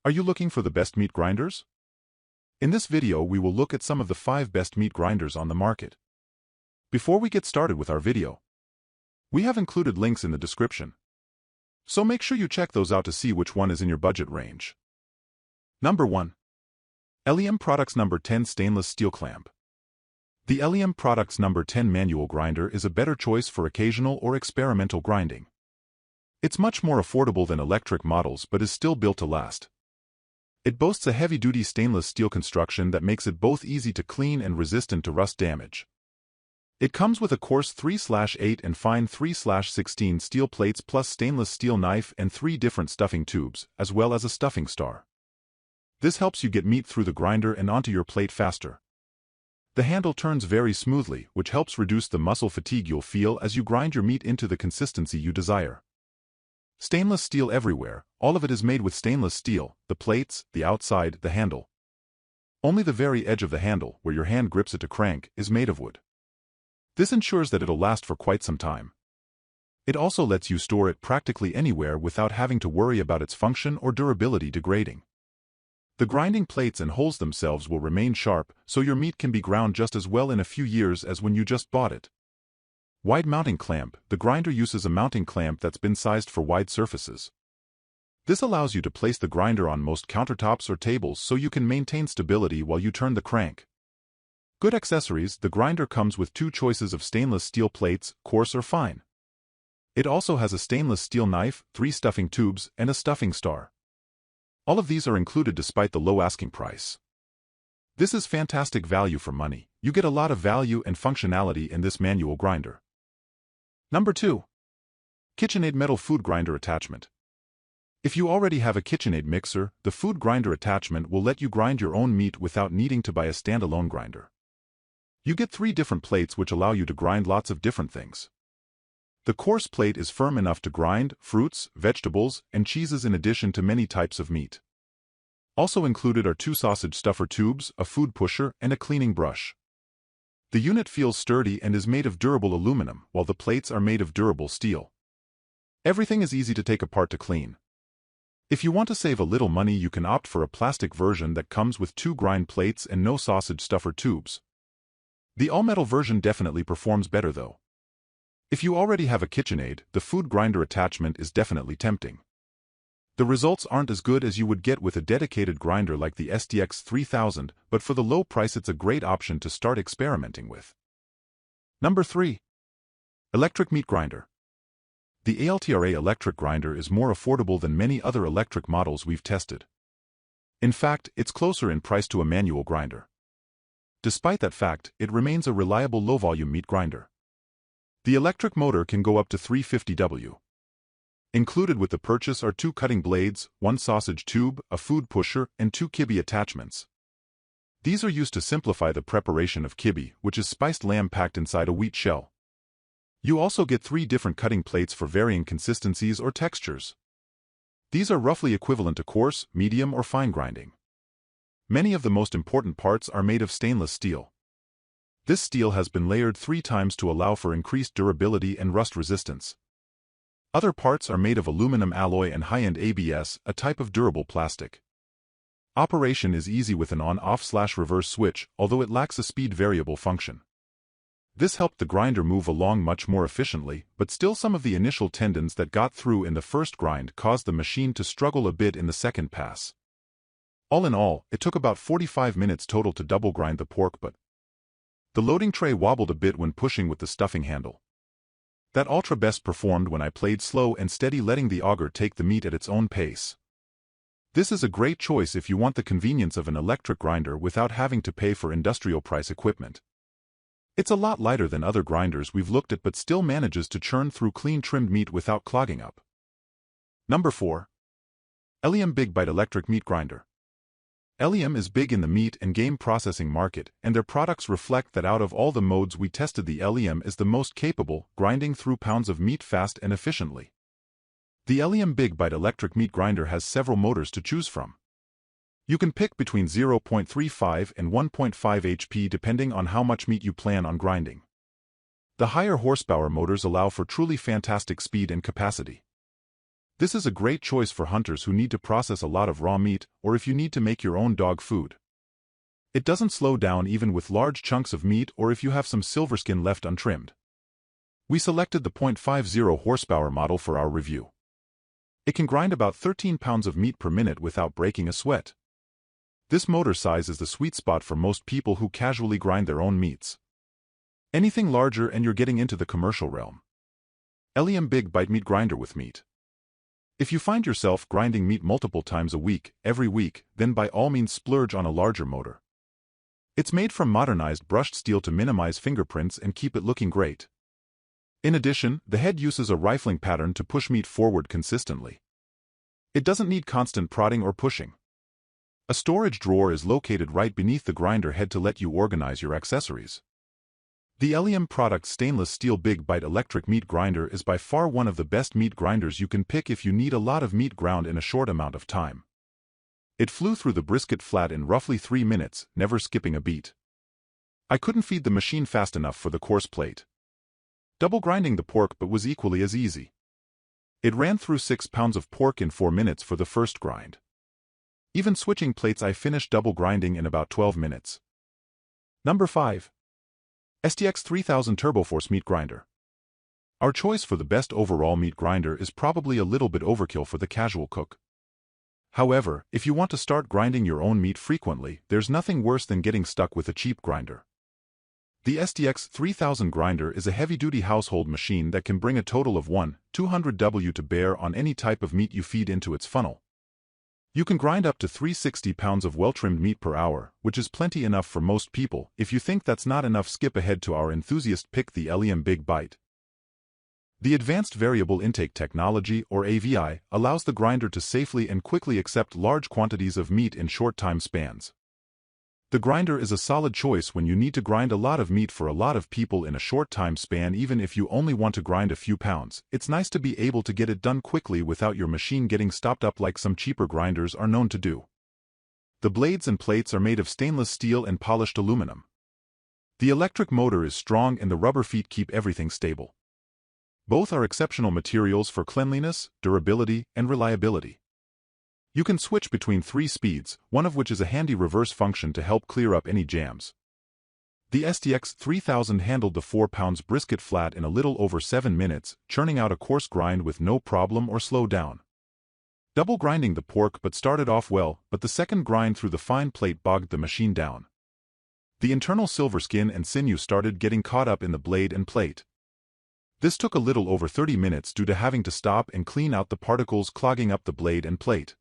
Are you looking for the best meat grinders? In this video, we will look at some of the 5 best meat grinders on the market. Before we get started with our video, we have included links in the description, so make sure you check those out to see which one is in your budget range. Number 1. LEM Products Number 10 Stainless Steel Clamp. The LEM Products Number 10 manual grinder is a better choice for occasional or experimental grinding. It's much more affordable than electric models but is still built to last. It boasts a heavy-duty stainless steel construction that makes it both easy to clean and resistant to rust damage. It comes with a coarse 3/8 and fine 3/16 steel plates plus stainless steel knife and 3 different stuffing tubes, as well as a stuffing star. This helps you get meat through the grinder and onto your plate faster. The handle turns very smoothly, which helps reduce the muscle fatigue you'll feel as you grind your meat into the consistency you desire. Stainless steel everywhere, all of it is made with stainless steel, the plates, the outside, the handle. Only the very edge of the handle, where your hand grips it to crank, is made of wood. This ensures that it'll last for quite some time. It also lets you store it practically anywhere without having to worry about its function or durability degrading. The grinding plates and holes themselves will remain sharp, so your meat can be ground just as well in a few years as when you just bought it. Wide mounting clamp. The grinder uses a mounting clamp that's been sized for wide surfaces. This allows you to place the grinder on most countertops or tables so you can maintain stability while you turn the crank. Good accessories. The grinder comes with 2 choices of stainless steel plates, coarse or fine. It also has a stainless steel knife, 3 stuffing tubes, and a stuffing star. All of these are included despite the low asking price. This is fantastic value for money. You get a lot of value and functionality in this manual grinder. Number 2. KitchenAid Metal Food Grinder Attachment. If you already have a KitchenAid mixer, the food grinder attachment will let you grind your own meat without needing to buy a standalone grinder. You get 3 different plates which allow you to grind lots of different things. The coarse plate is firm enough to grind fruits, vegetables, and cheeses in addition to many types of meat. Also included are 2 sausage stuffer tubes, a food pusher, and a cleaning brush. The unit feels sturdy and is made of durable aluminum, while the plates are made of durable steel. Everything is easy to take apart to clean. If you want to save a little money, you can opt for a plastic version that comes with 2 grind plates and no sausage stuffer tubes. The all-metal version definitely performs better though. If you already have a KitchenAid, the food grinder attachment is definitely tempting. The results aren't as good as you would get with a dedicated grinder like the SDX 3000, but for the low price it's a great option to start experimenting with. Number 3. Electric Meat Grinder. The ALTRA electric grinder is more affordable than many other electric models we've tested. In fact, it's closer in price to a manual grinder. Despite that fact, it remains a reliable low-volume meat grinder. The electric motor can go up to 350 W. Included with the purchase are 2 cutting blades, 1 sausage tube, a food pusher, and 2 kibbe attachments. These are used to simplify the preparation of kibbe, which is spiced lamb packed inside a wheat shell. You also get 3 different cutting plates for varying consistencies or textures. These are roughly equivalent to coarse, medium, or fine grinding. Many of the most important parts are made of stainless steel. This steel has been layered 3 times to allow for increased durability and rust resistance. Other parts are made of aluminum alloy and high-end ABS, a type of durable plastic. Operation is easy with an on-off/reverse switch, although it lacks a speed variable function. This helped the grinder move along much more efficiently, but still some of the initial tendons that got through in the first grind caused the machine to struggle a bit in the second pass. All in all, it took about 45 minutes total to double grind the pork, but the loading tray wobbled a bit when pushing with the stuffing handle. That ultra best performed when I played slow and steady, letting the auger take the meat at its own pace. This is a great choice if you want the convenience of an electric grinder without having to pay for industrial price equipment. It's a lot lighter than other grinders we've looked at but still manages to churn through clean trimmed meat without clogging up. Number 4. LEM Big Bite Electric Meat Grinder. LEM is big in the meat and game processing market, and their products reflect that out of all the modes we tested, the LEM is the most capable, grinding through pounds of meat fast and efficiently. The LEM Big Bite electric meat grinder has several motors to choose from. You can pick between 0.35 and 1.5 HP depending on how much meat you plan on grinding. The higher horsepower motors allow for truly fantastic speed and capacity. This is a great choice for hunters who need to process a lot of raw meat or if you need to make your own dog food. It doesn't slow down even with large chunks of meat or if you have some silver skin left untrimmed. We selected the 0.50 horsepower model for our review. It can grind about 13 pounds of meat per minute without breaking a sweat. This motor size is the sweet spot for most people who casually grind their own meats. Anything larger and you're getting into the commercial realm. Elium Big Bite Meat Grinder with Meat. If you find yourself grinding meat multiple times a week, every week, then by all means splurge on a larger motor. It's made from modernized brushed steel to minimize fingerprints and keep it looking great. In addition, the head uses a rifling pattern to push meat forward consistently. It doesn't need constant prodding or pushing. A storage drawer is located right beneath the grinder head to let you organize your accessories. The Elium Products stainless steel Big Bite electric meat grinder is by far one of the best meat grinders you can pick if you need a lot of meat ground in a short amount of time. It flew through the brisket flat in roughly 3 minutes, never skipping a beat. I couldn't feed the machine fast enough for the coarse plate. Double grinding the pork but was equally as easy. It ran through 6 pounds of pork in 4 minutes for the first grind. Even switching plates I finished double grinding in about 12 minutes. Number 5. STX 3000 TurboForce Meat Grinder. Our choice for the best overall meat grinder is probably a little bit overkill for the casual cook. However, if you want to start grinding your own meat frequently, there's nothing worse than getting stuck with a cheap grinder. The STX 3000 grinder is a heavy-duty household machine that can bring a total of 200 W to bear on any type of meat you feed into its funnel. You can grind up to 360 pounds of well-trimmed meat per hour, which is plenty enough for most people. If you think that's not enough, skip ahead to our enthusiast pick, the Elium Big Bite. The Advanced Variable Intake Technology, or AVI, allows the grinder to safely and quickly accept large quantities of meat in short time spans. The grinder is a solid choice when you need to grind a lot of meat for a lot of people in a short time span. Even if you only want to grind a few pounds, it's nice to be able to get it done quickly without your machine getting stopped up like some cheaper grinders are known to do. The blades and plates are made of stainless steel and polished aluminum. The electric motor is strong and the rubber feet keep everything stable. Both are exceptional materials for cleanliness, durability, and reliability. You can switch between 3 speeds, one of which is a handy reverse function to help clear up any jams. The STX 3000 handled the 4 pounds brisket flat in a little over 7 minutes, churning out a coarse grind with no problem or slow down. Double grinding the pork but started off well, but the second grind through the fine plate bogged the machine down. The internal silver skin and sinew started getting caught up in the blade and plate. This took a little over 30 minutes due to having to stop and clean out the particles clogging up the blade and plate.